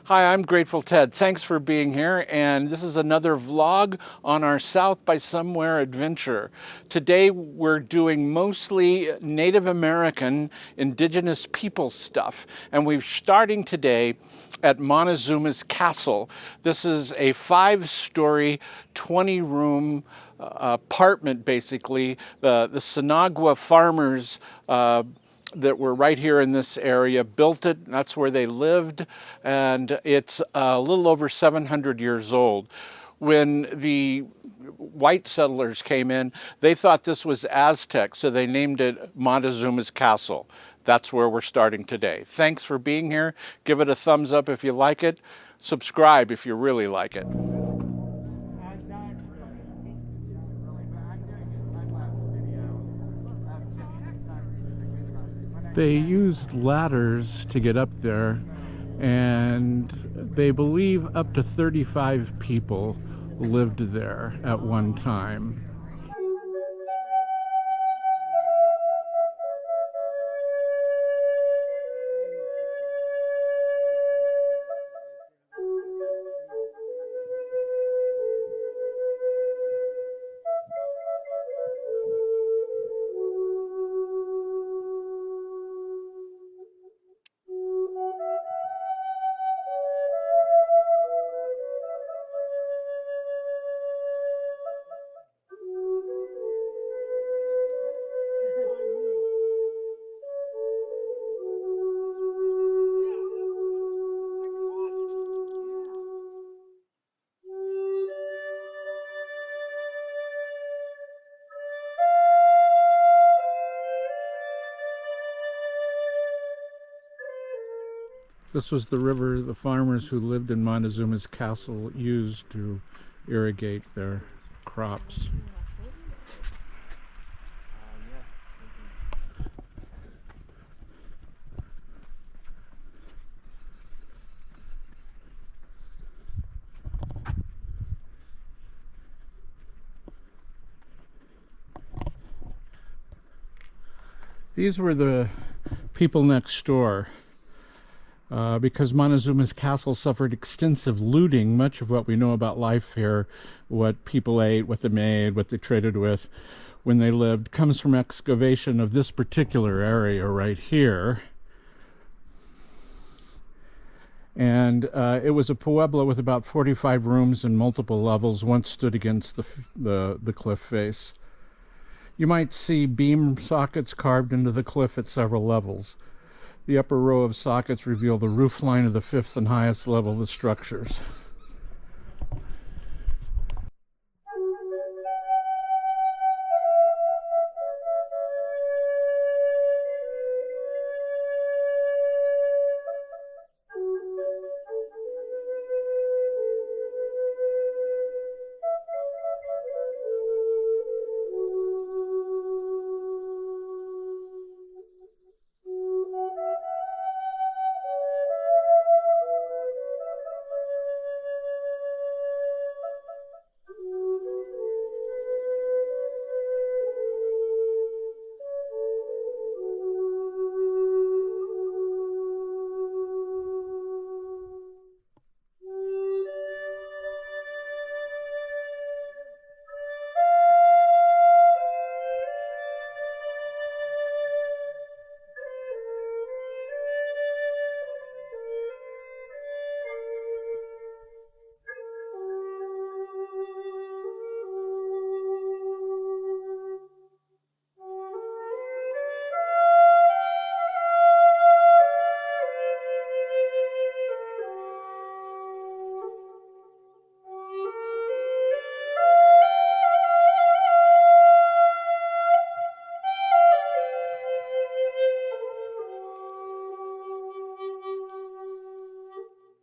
Hi, I'm Grateful Ted. Thanks for being here, and this is another vlog on our South by Somewhere adventure. Today we're doing mostly Native American, Indigenous Peoples stuff, and we're starting today at Montezuma's Castle. This is a 5-story, 20-room apartment, basically. The Sinagua farmers that were right here in this area built it. That's where they lived, and it's a little over 700 years old. When the white settlers came in, they thought this was Aztec, so they named it Montezuma's Castle. That's where we're starting today. Thanks for being here. Give it a thumbs up if you like it. Subscribe if you really like it. They used ladders to get up there, and they believe up to 35 people lived there at one time. This was the river the farmers who lived in Montezuma's Castle used to irrigate their crops. These were the people next door. Because Montezuma's Castle suffered extensive looting, much of what we know about life here, what people ate, what they made, what they traded with when they lived, comes from excavation of this particular area right here. And it was a pueblo with about 45 rooms and multiple levels, once stood against the cliff face. You might see beam sockets carved into the cliff at several levels. The upper row of sockets reveal the roof line of the 5th and highest level of the structures.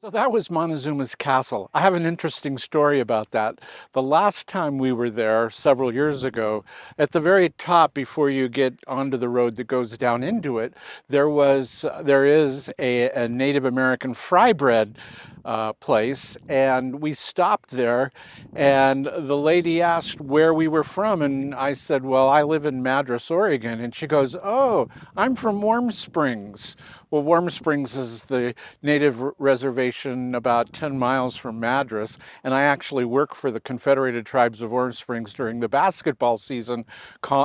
So that was Montezuma's Castle. I have an interesting story about that. The last time we were there, several years ago, at the very top, before you get onto the road that goes down into it, there is a Native American fry bread place, and we stopped there, and the lady asked where we were from, and I said, well, I live in Madras, Oregon, and she goes, oh, I'm from Warm Springs. Well, Warm Springs is the native reservation station about 10 miles from Madras, and I actually work for the Confederated Tribes of Orange Springs during the basketball season,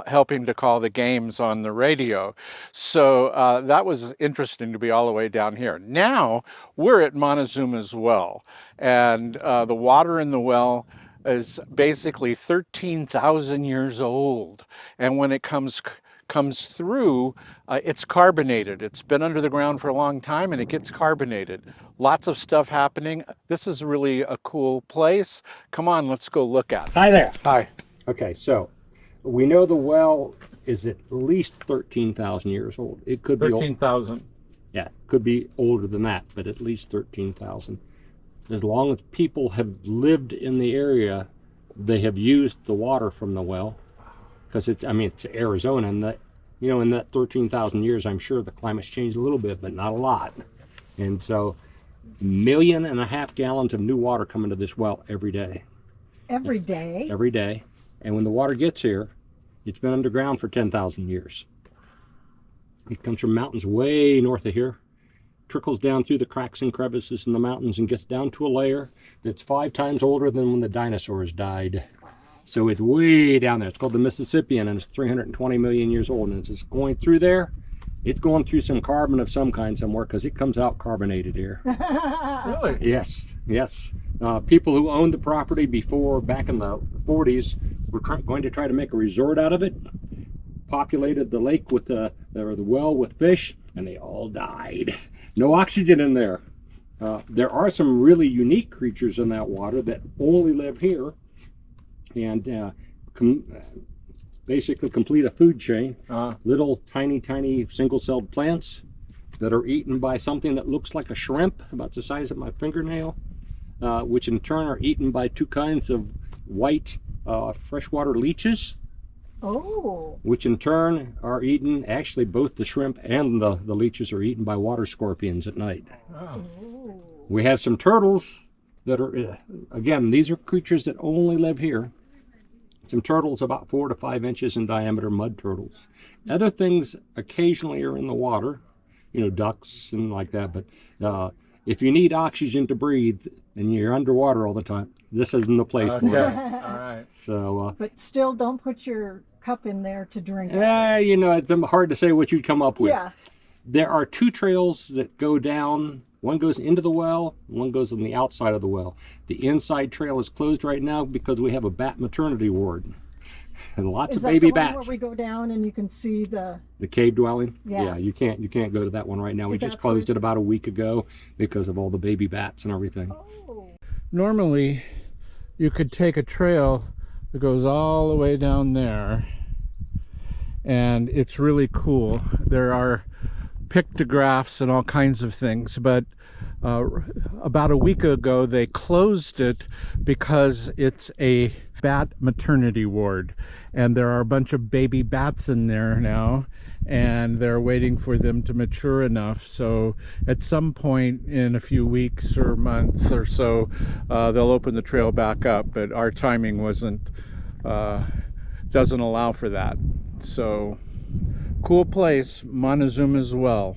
helping to call the games on the radio. So that was interesting to be all the way down here. Now we're at Montezuma's well, and the water in the well is basically 13,000 years old. And when it comes through, it's carbonated. It's been under the ground for a long time and it gets carbonated. Lots of stuff happening. This is really a cool place. Come on, let's go look at it. Hi there. Hi. Okay, so we know the well is at least 13,000 years old. It could be 13,000. Yeah, could be older than that, but at least 13,000. As long as people have lived in the area, they have used the water from the well, because it's Arizona, and in that 13,000 years, I'm sure the climate's changed a little bit, but not a lot. And so, 1.5 million gallons of new water come into this well every day. Every day? Every day. And when the water gets here, it's been underground for 10,000 years. It comes from mountains way north of here, trickles down through the cracks and crevices in the mountains and gets down to a layer that's 5 times older than when the dinosaurs died. So it's way down there. It's called the Mississippian, and it's 320 million years old. And as it's going through there, it's going through some carbon of some kind somewhere, because it comes out carbonated here. Really? Yes, yes. People who owned the property before, back in the 40s, were going to try to make a resort out of it, populated the lake with the well with fish, and they all died. No oxygen in there. There are some really unique creatures in that water that only live here, and basically complete a food chain. Little tiny single-celled plants that are eaten by something that looks like a shrimp, about the size of my fingernail, which in turn are eaten by 2 kinds of white freshwater leeches. Oh. Which in turn are eaten, actually both the shrimp and the leeches are eaten by water scorpions at night. Oh. We have some turtles that are, again, these are creatures that only live here. Some turtles about 4 to 5 inches in diameter, mud turtles. Other things occasionally are in the water, ducks and like that, but if you need oxygen to breathe and you're underwater all the time, this isn't the place for it. All right. So, but still, don't put your cup in there to drink. It's hard to say what you'd come up with. Yeah. There are 2 trails that go down. One goes into the well, one goes on the outside of the well. The inside trail is closed right now because we have a bat maternity ward. And lots of baby bats. Where we go down and you can see the cave dwelling? Yeah. You can't go to that one right now. We just that's closed it about a week ago because of all the baby bats and everything. Oh. Normally, you could take a trail that goes all the way down there, and it's really cool. There are pictographs and all kinds of things, but about a week ago they closed it because it's a bat maternity ward, and there are a bunch of baby bats in there now, and they're waiting for them to mature enough. So at some point in a few weeks or months or so, they'll open the trail back up, but our timing doesn't allow for that. So cool place, Montezuma's well.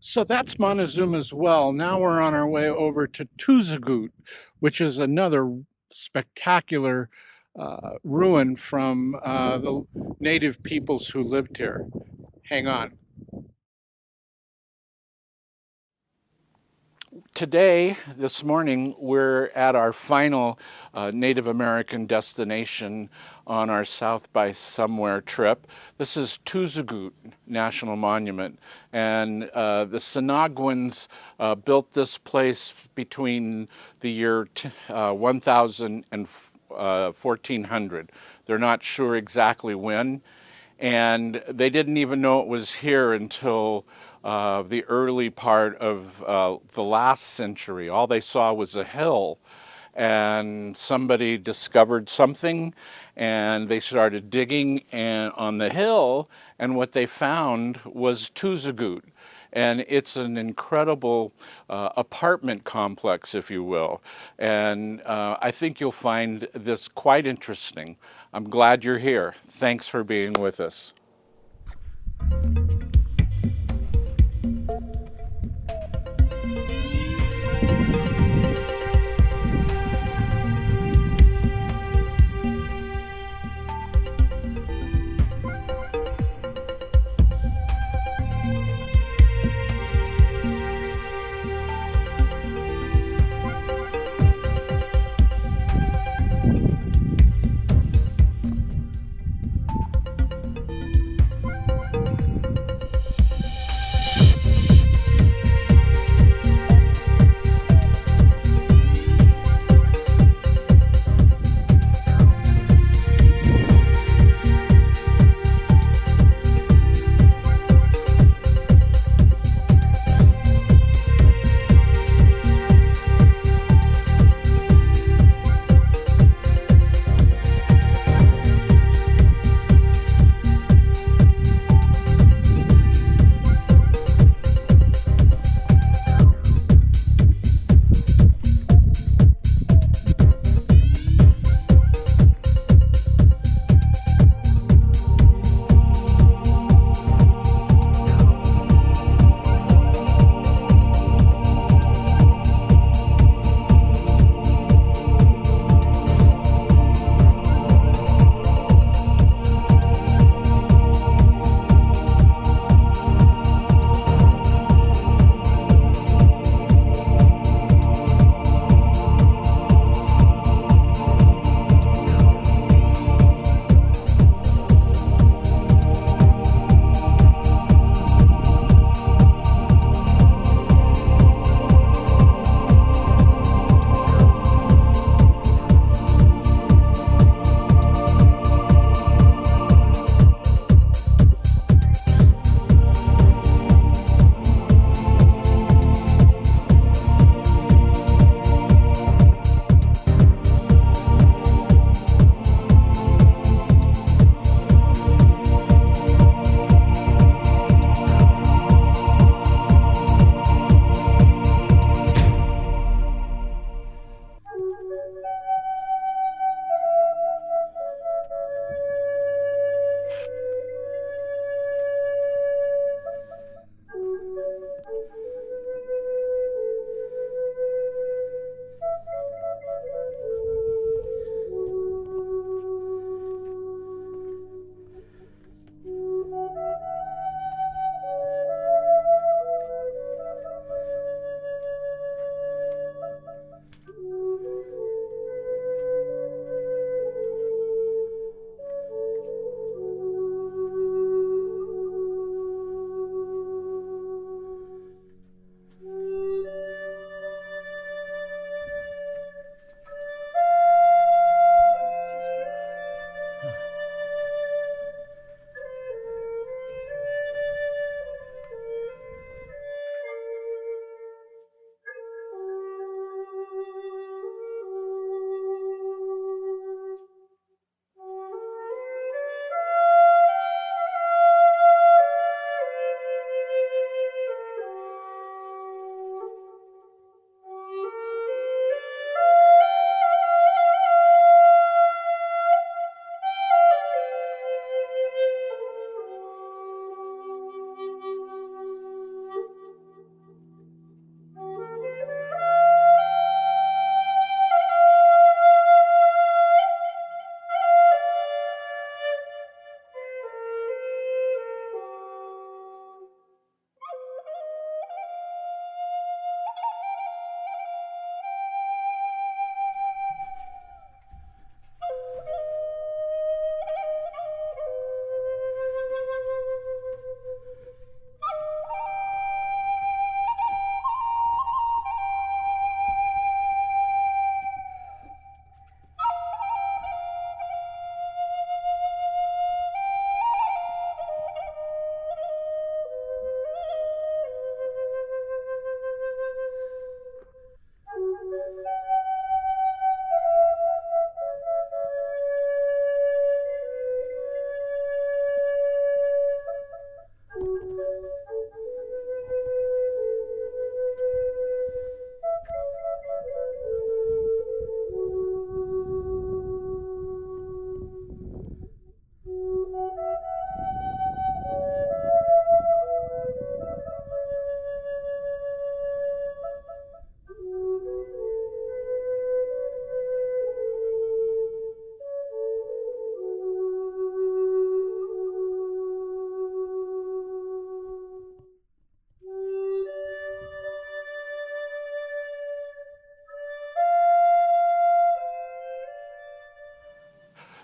So that's Montezuma's well. Now we're on our way over to Tuzigoot, which is another spectacular ruin from the native peoples who lived here. Hang on. Today, this morning, we're at our final Native American destination on our South by Somewhere trip. This is Tuzigoot National Monument, and the Sinagwans built this place between the year 1000 and 1400. They're not sure exactly when, and they didn't even know it was here until the early part of the last century. All they saw was a hill, and somebody discovered something, and they started digging on the hill, and what they found was Tuzigoot. And it's an incredible apartment complex, if you will. And I think you'll find this quite interesting. I'm glad you're here. Thanks for being with us.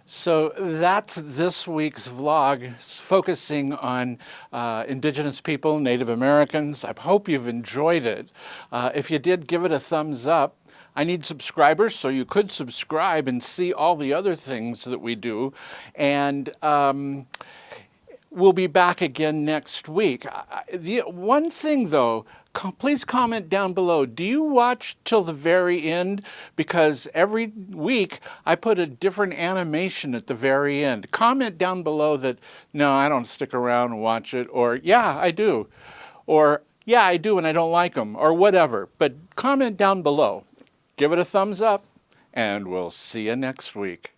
So that's this week's vlog, focusing on Indigenous people, Native Americans. I hope you've enjoyed it. If you did, give it a thumbs up. I need subscribers, so you could subscribe and see all the other things that we do. And we'll be back again next week. The one thing though, please comment down below. Do you watch till the very end? Because every week I put a different animation at the very end. Comment down below that, no, I don't stick around and watch it, or yeah, I do. Or yeah, I do and I don't like them, or whatever. But comment down below. Give it a thumbs up, and we'll see you next week.